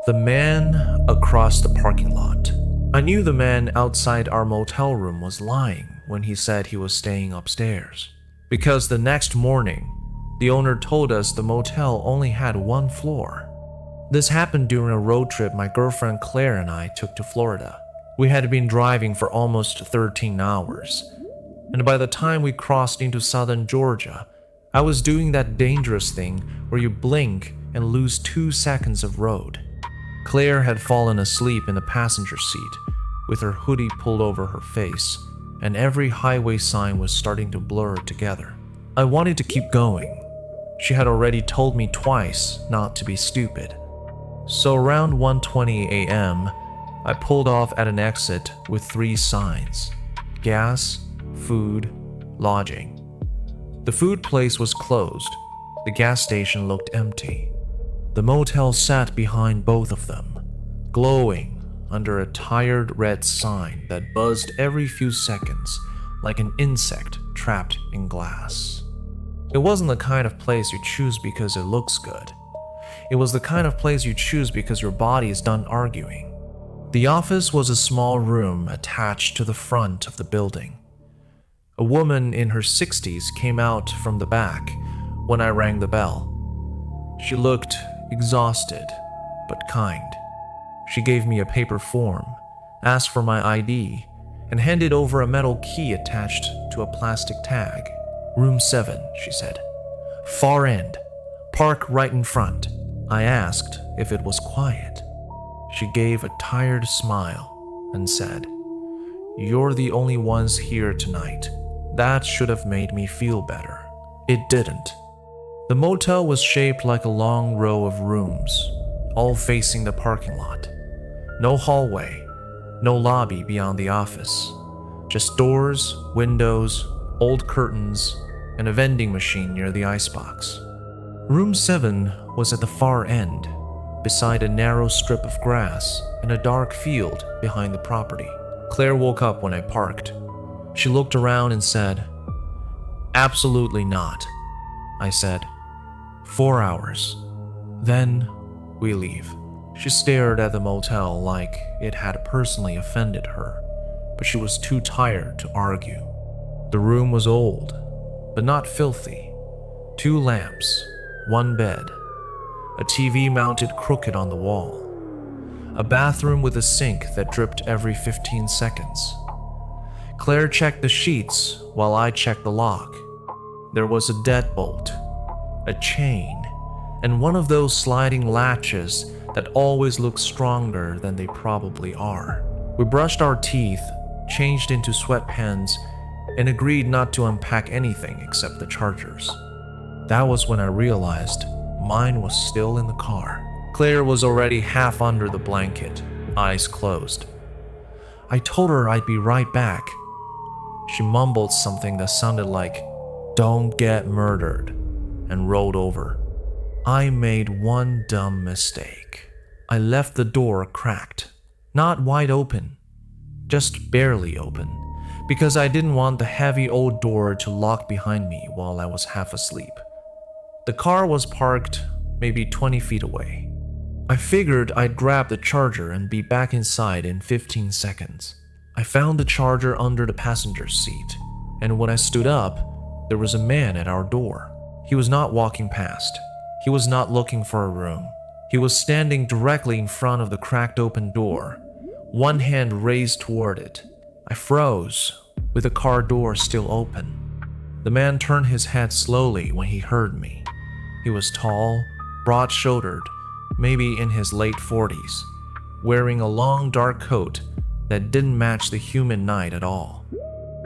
The man across the parking lot. I knew the man outside our motel room was lying when he said he was staying upstairs, because the next morning, the owner told us the motel only had one floor. This happened during a road trip my girlfriend Claire and I took to Florida. We had been driving for almost 13 hours, and by the time we crossed into southern Georgia, I was doing that dangerous thing where you blink and lose 2 seconds of road. Claire had fallen asleep in the passenger seat with her hoodie pulled over her face, and every highway sign was starting to blur together. I wanted to keep going. She had already told me twice not to be stupid. So around 1:20 a.m., I pulled off at an exit with 3 signs: gas, food, lodging. The food place was closed. The gas station looked empty. The motel sat behind both of them, glowing under a tired red sign that buzzed every few seconds like an insect trapped in glass. It wasn't the kind of place you choose because it looks good. It was the kind of place you choose because your body is done arguing. The office was a small room attached to the front of the building. A woman in her 60s came out from the back when I rang the bell. She looked exhausted, but kind. She gave me a paper form, asked for my ID, and handed over a metal key attached to a plastic tag. "Room 7, she said. "Far end. Park right in front." I asked if it was quiet. She gave a tired smile and said, "You're the only ones here tonight." That should have made me feel better. It didn't. The motel was shaped like a long row of rooms, all facing the parking lot. No hallway, no lobby beyond the office. Just doors, windows, old curtains, and a vending machine near the icebox. Room 7 was at the far end, beside a narrow strip of grass in a dark field behind the property. Claire woke up when I parked. She looked around and said, "Absolutely not." I said, "4 hours. Then we leave." She stared at the motel like it had personally offended her, but she was too tired to argue. The room was old, but not filthy. 2 lamps, 1 bed, a TV mounted crooked on the wall, a bathroom with a sink that dripped every 15 seconds. Claire checked the sheets while I checked the lock. There was a deadbolt, a chain, and one of those sliding latches that always look stronger than they probably are. We brushed our teeth, changed into sweatpants, and agreed not to unpack anything except the chargers. That was when I realized mine was still in the car. Claire was already half under the blanket, eyes closed. I told her I'd be right back. She mumbled something that sounded like, "Don't get murdered," and rolled over. I made one dumb mistake. I left the door cracked, not wide open, just barely open, because I didn't want the heavy old door to lock behind me while I was half asleep. The car was parked maybe 20 feet away. I figured I'd grab the charger and be back inside in 15 seconds. I found the charger under the passenger seat, and when I stood up, there was a man at our door. He was not walking past. He was not looking for a room. He was standing directly in front of the cracked open door, one hand raised toward it. I froze, with the car door still open. The man turned his head slowly when he heard me. He was tall, broad-shouldered, maybe in his late 40s, wearing a long dark coat that didn't match the humid night at all.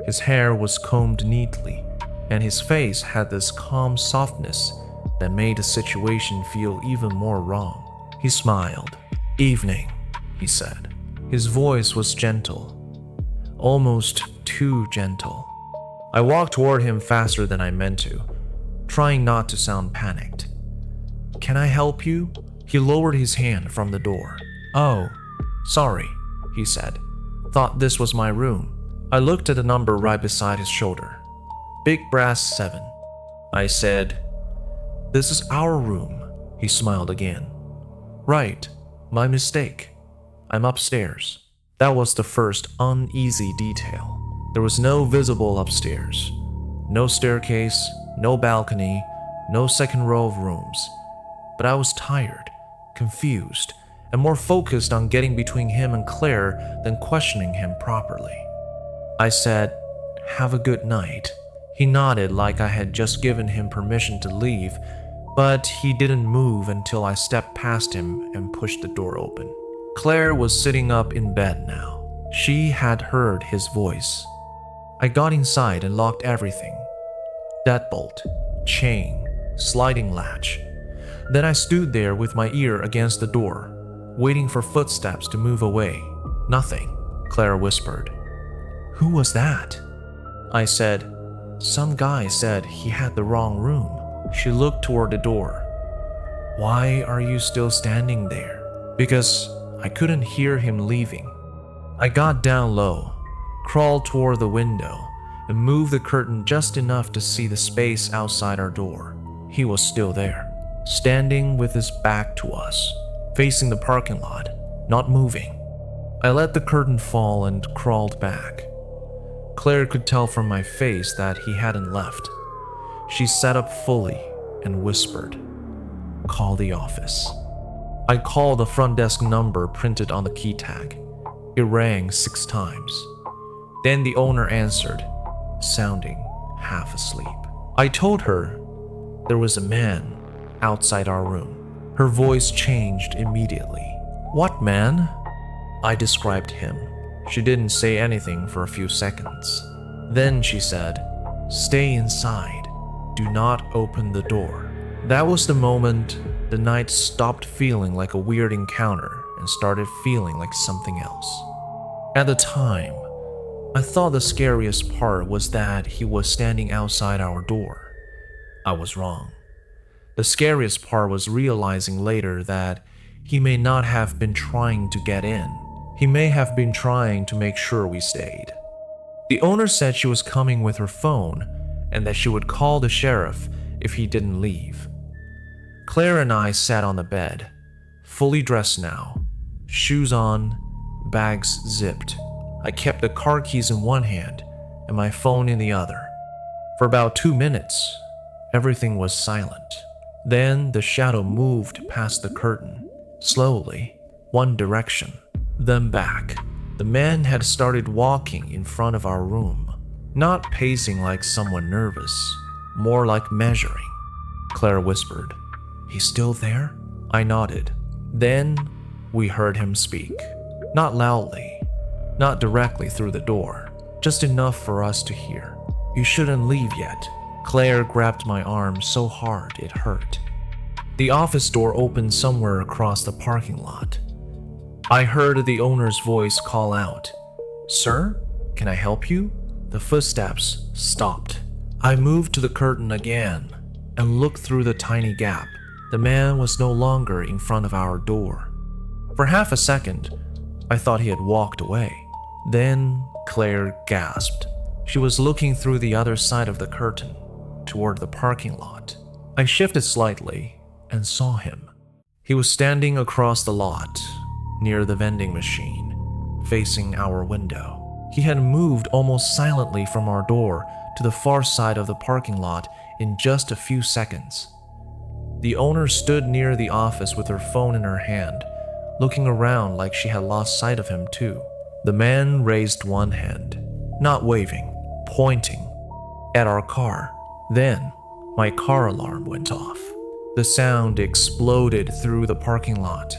His hair was combed neatly, and his face had this calm softness that made the situation feel even more wrong. He smiled. "Evening," he said. His voice was gentle, almost too gentle. I walked toward him faster than I meant to, trying not to sound panicked. "Can I help you?" He lowered his hand from the door. "Oh, sorry," he said. "Thought this was my room." I looked at the number right beside his shoulder. "Big Brass 7. I said, "This is our room." He smiled again. "Right. My mistake. I'm upstairs. That was the first uneasy detail. There was no visible upstairs. No staircase, no balcony, no second row of rooms. But I was tired, confused, and more focused on getting between him and Claire than questioning him properly. I said, "Have a good night." He nodded like I had just given him permission to leave, but he didn't move until I stepped past him and pushed the door open. Claire was sitting up in bed now. She had heard his voice. I got inside and locked everything. Deadbolt, chain, sliding latch. Then I stood there with my ear against the door, waiting for footsteps to move away. Nothing, Claire whispered. "Who was that?" I said, "Some guy said he had the wrong room." She looked toward the door. "Why are you still standing there?" Because I couldn't hear him leaving. I got down low, crawled toward the window, and moved the curtain just enough to see the space outside our door. He was still there, standing with his back to us, facing the parking lot, not moving. I let the curtain fall and crawled back. Claire could tell from my face that he hadn't left. She sat up fully and whispered, "Call the office." I called the front desk number printed on the key tag. It rang 6 times. Then the owner answered, sounding half asleep. I told her there was a man outside our room. Her voice changed immediately. "What man?" I described him. She didn't say anything for a few seconds. Then she said, "Stay inside. Do not open the door." That was the moment the night stopped feeling like a weird encounter and started feeling like something else. At the time, I thought the scariest part was that he was standing outside our door. I was wrong. The scariest part was realizing later that he may not have been trying to get in. He may have been trying to make sure we stayed. The owner said she was coming with her phone and that she would call the sheriff if he didn't leave. Claire and I sat on the bed, fully dressed now, shoes on, bags zipped. I kept the car keys in one hand and my phone in the other. For about 2 minutes, everything was silent. Then the shadow moved past the curtain, slowly, one direction, then back. The man had started walking in front of our room, not pacing like someone nervous, more like measuring. Claire whispered, "He's still there?" I nodded. Then we heard him speak. Not loudly, not directly through the door, just enough for us to hear. "You shouldn't leave yet." Claire grabbed my arm so hard it hurt. The office door opened somewhere across the parking lot. I heard the owner's voice call out, "Sir, can I help you?" The footsteps stopped. I moved to the curtain again and looked through the tiny gap. The man was no longer in front of our door. For half a second, I thought he had walked away. Then Claire gasped. She was looking through the other side of the curtain, toward the parking lot. I shifted slightly and saw him. He was standing across the lot, near the vending machine, facing our window. He had moved almost silently from our door to the far side of the parking lot in just a few seconds. The owner stood near the office with her phone in her hand, looking around like she had lost sight of him too. The man raised one hand, not waving, pointing at our car. Then, my car alarm went off. The sound exploded through the parking lot.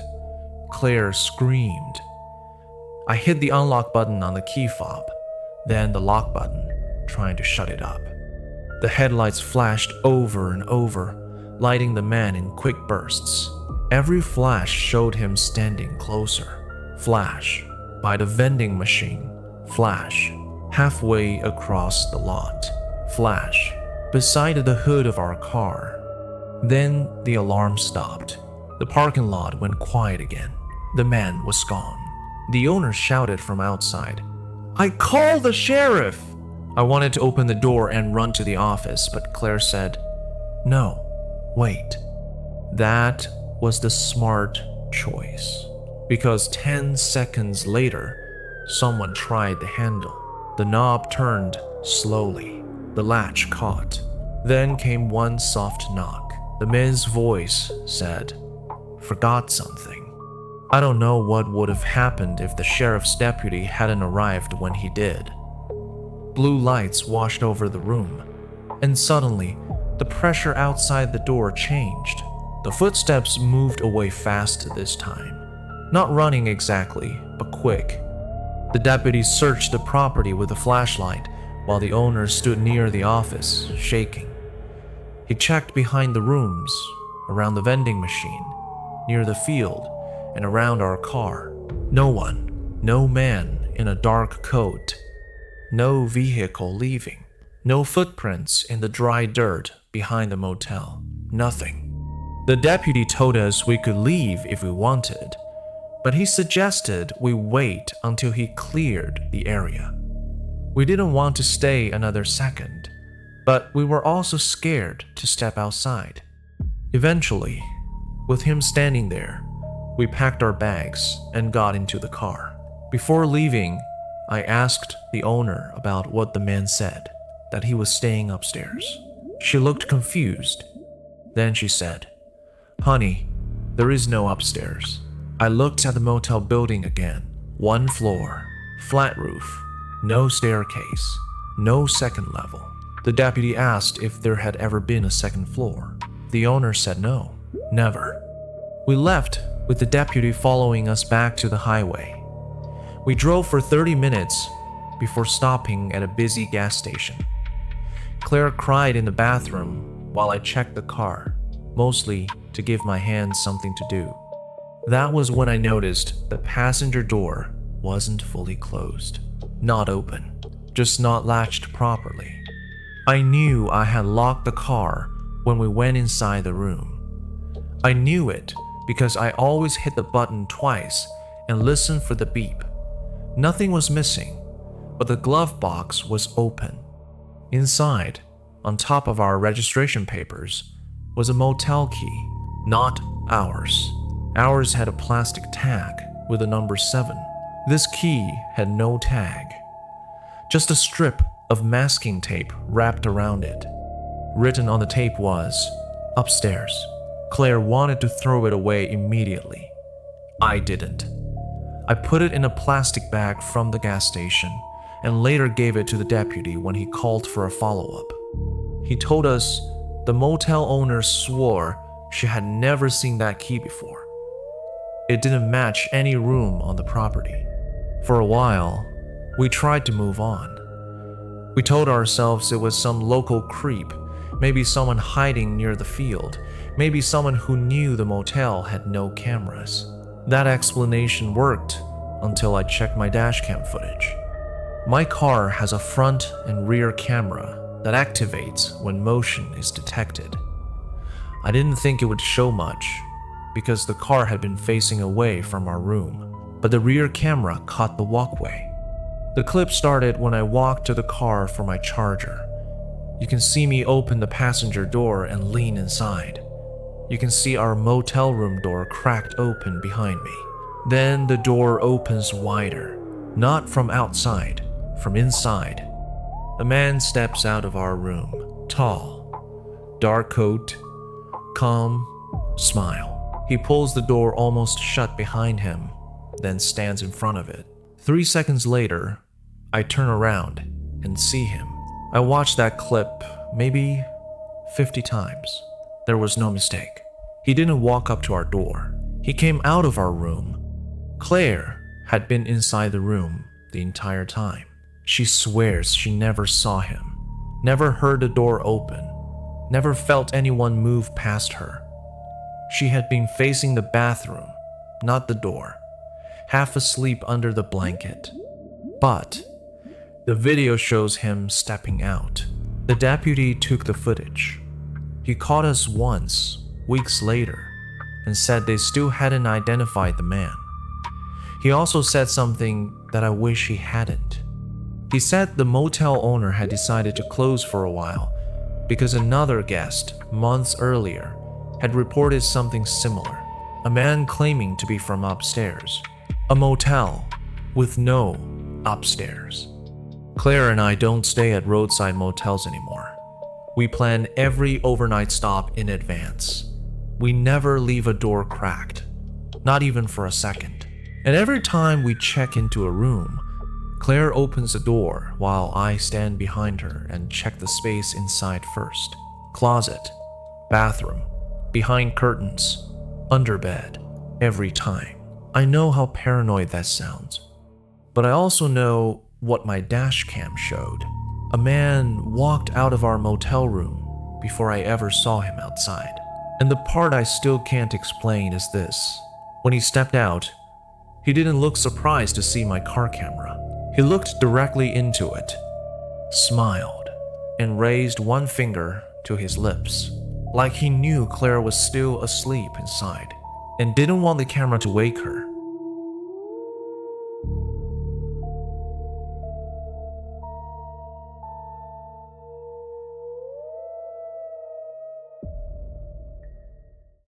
Claire screamed. I hit the unlock button on the key fob, then the lock button, trying to shut it up. The headlights flashed over and over, lighting the man in quick bursts. Every flash showed him standing closer. Flash by the vending machine. Flash halfway across the lot. Flash beside the hood of our car. Then the alarm stopped. The parking lot went quiet again. The man was gone. The owner shouted from outside, "I called the sheriff!" I wanted to open the door and run to the office, but Claire said, "No, wait." That was the smart choice. because 10 seconds later, someone tried the handle. The knob turned slowly. The latch caught. Then came one soft knock. The man's voice said, "Forgot something." I don't know what would have happened if the sheriff's deputy hadn't arrived when he did. Blue lights washed over the room, and suddenly, the pressure outside the door changed. The footsteps moved away fast this time. Not running exactly, but quick. The deputy searched the property with a flashlight while the owner stood near the office, shaking. He checked behind the rooms, around the vending machine, near the field, and around our car. No one, no man in a dark coat, no vehicle leaving, no footprints in the dry dirt behind the motel, nothing. The deputy told us we could leave if we wanted, but he suggested we wait until he cleared the area. We didn't want to stay another second, but we were also scared to step outside. Eventually, with him standing there, we packed our bags and got into the car. Before leaving, I asked the owner about what the man said, that he was staying upstairs. She looked confused. Then she said, "Honey, there is no upstairs." I looked at the motel building again. 1 floor, flat roof, no staircase, no second level. The deputy asked if there had ever been a second floor. The owner said no, never. We left with the deputy following us back to the highway. We drove for 30 minutes before stopping at a busy gas station. Claire cried in the bathroom while I checked the car, mostly to give my hands something to do. That was when I noticed the passenger door wasn't fully closed. Not open, just not latched properly. I knew I had locked the car when we went inside the room. I knew it because I always hit the button twice and listened for the beep. Nothing was missing, but the glove box was open. Inside, on top of our registration papers, was a motel key, not ours. Ours had a plastic tag with the number 7. This key had no tag, just a strip of masking tape wrapped around it. Written on the tape was, "Upstairs." Claire wanted to throw it away immediately. I didn't. I put it in a plastic bag from the gas station and later gave it to the deputy when he called for a follow-up. He told us the motel owner swore she had never seen that key before. It didn't match any room on the property. For a while, we tried to move on. We told ourselves it was some local creep, maybe someone hiding near the field, maybe someone who knew the motel had no cameras. That explanation worked until I checked my dashcam footage. My car has a front and rear camera that activates when motion is detected. I didn't think it would show much because the car had been facing away from our room, but the rear camera caught the walkway. The clip started when I walked to the car for my charger. You can see me open the passenger door and lean inside. You can see our motel room door cracked open behind me. Then the door opens wider, not from outside, from inside. A man steps out of our room, tall, dark coat, calm, smile. He pulls the door almost shut behind him, then stands in front of it. 3 seconds later, I turn around and see him. I watched that clip maybe 50 times. There was no mistake. He didn't walk up to our door. He came out of our room. Claire had been inside the room the entire time. She swears she never saw him, never heard the door open, never felt anyone move past her. She had been facing the bathroom, not the door, half asleep under the blanket. But the video shows him stepping out. The deputy took the footage. He caught us once, weeks later, and said they still hadn't identified the man. He also said something that I wish he hadn't. He said the motel owner had decided to close for a while because another guest, months earlier, had reported something similar. A man claiming to be from upstairs. A motel with no upstairs. Claire and I don't stay at roadside motels anymore. We plan every overnight stop in advance. We never leave a door cracked, not even for a second. And every time we check into a room, Claire opens the door while I stand behind her and check the space inside first. Closet, bathroom, behind curtains, under bed, every time. I know how paranoid that sounds, but I also know what my dash cam showed. A man walked out of our motel room before I ever saw him outside. And the part I still can't explain is this. When he stepped out, he didn't look surprised to see my car camera. He looked directly into it, smiled, and raised one finger to his lips, like he knew Claire was still asleep inside and didn't want the camera to wake her.